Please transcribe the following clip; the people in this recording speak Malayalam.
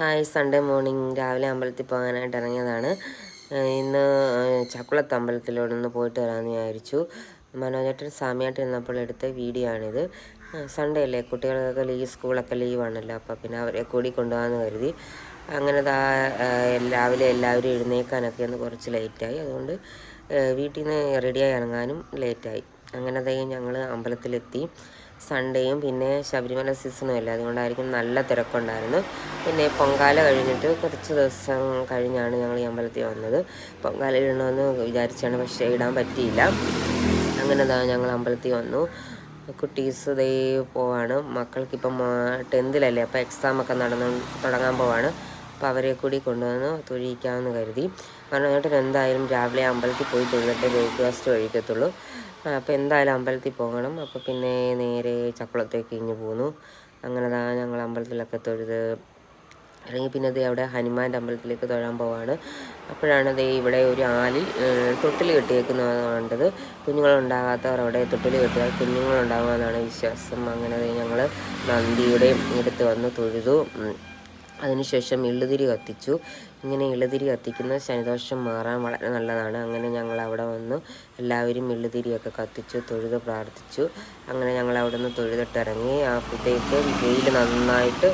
ഹായ്, സൺഡേ മോർണിംഗ് രാവിലെ അമ്പലത്തിൽ പോകാനായിട്ട് ഇറങ്ങിയതാണ്. ഇന്ന് ചക്കുളത്ത് അമ്പലത്തിലോടൊന്ന് പോയിട്ട് വരാമെന്ന് വിചാരിച്ചു. മനോജേട്ടൻ സാമിയായിട്ട് ഇരുന്നപ്പോൾ എടുത്ത വീഡിയോ ആണിത്. സൺഡേ അല്ലേ, കുട്ടികൾക്കൊക്കെ സ്കൂളൊക്കെ ലീവാണല്ലോ, അപ്പോൾ പിന്നെ അവരെ കൂടി കൊണ്ടുപോകാമെന്ന് കരുതി. അങ്ങനെ രാവിലെ എല്ലാവരും എഴുന്നേൽക്കാനൊക്കെ ഒന്ന് കുറച്ച് ലേറ്റായി. അതുകൊണ്ട് വീട്ടിൽ നിന്ന് റെഡിയായി ഇറങ്ങാനും ലേറ്റായി. അങ്ങനെ ഞങ്ങൾ അമ്പലത്തിലെത്തി. സൺഡേയും പിന്നെ ശബരിമല സീസണും അല്ലേ, അതുകൊണ്ടായിരിക്കും നല്ല തിരക്കുണ്ടായിരുന്നു. പിന്നെ പൊങ്കാല കഴിഞ്ഞിട്ട് കുറച്ച് ദിവസം കഴിഞ്ഞാണ് ഞങ്ങൾ ഈ അമ്പലത്തിൽ വന്നത്. പൊങ്കാല ഇടണമെന്ന് വിചാരിച്ചാണ്, പക്ഷേ ഇടാൻ പറ്റിയില്ല. അങ്ങനെ ഞങ്ങൾ അമ്പലത്തിൽ വന്നു. കുട്ടീസ് പോവാണ്. മക്കൾക്കിപ്പം 10th-ലല്ലേ, അപ്പോൾ എക്സാമൊക്കെ തുടങ്ങാൻ പോവാണ്. അപ്പോൾ അവരെ കൂടി കൊണ്ടുവന്ന് തൊഴിയിക്കാമെന്ന് കരുതി. കാരണം എന്തായാലും രാവിലെ അമ്പലത്തിൽ പോയി തൊഴുതിട്ടേ ബ്രേക്ക്ഫാസ്റ്റ് കഴിക്കത്തുള്ളൂ. അപ്പോൾ എന്തായാലും അമ്പലത്തിൽ പോകണം. അപ്പോൾ പിന്നെ നേരെ ചക്കുളത്തേക്ക് ഇങ്ങ് പോന്നു. അങ്ങനെ ഞങ്ങൾ അമ്പലത്തിലൊക്കെ തൊഴുത് ഇറങ്ങി. പിന്നെ അവിടെ ഹനുമാൻ്റെ അമ്പലത്തിലേക്ക് തൊഴാൻ പോവാണ്. അപ്പോഴാണ് ഇവിടെ ഒരു ആലിൽ തൊട്ടിൽ കെട്ടിയേക്കുന്നത് കണ്ടത്. കുഞ്ഞുങ്ങളുണ്ടാകാത്തവർ അവിടെ തൊട്ടിൽ കെട്ടിയാൽ കുഞ്ഞുങ്ങളുണ്ടാകുമെന്നാണ് വിശ്വാസം. അങ്ങനെ ഞങ്ങൾ നന്ദിയുടെ അടുത്ത് വന്ന് തൊഴുതു. അതിനുശേഷം എള്ളുതിരി കത്തിച്ചു. ഇങ്ങനെ എള്ളുതിരി കത്തിക്കുന്ന ശനിദോഷം മാറാൻ വളരെ നല്ലതാണ്. അങ്ങനെ ഞങ്ങൾ അവിടെ വന്ന് എല്ലാവരും എള്ളുതിരിയൊക്കെ കത്തിച്ചു, തൊഴുത് പ്രാർത്ഥിച്ചു. അങ്ങനെ ഞങ്ങൾ അവിടെ നിന്ന് തൊഴുതിട്ടിറങ്ങി. അപ്പോഴത്തേക്ക് വെയിൽ നന്നായിട്ട്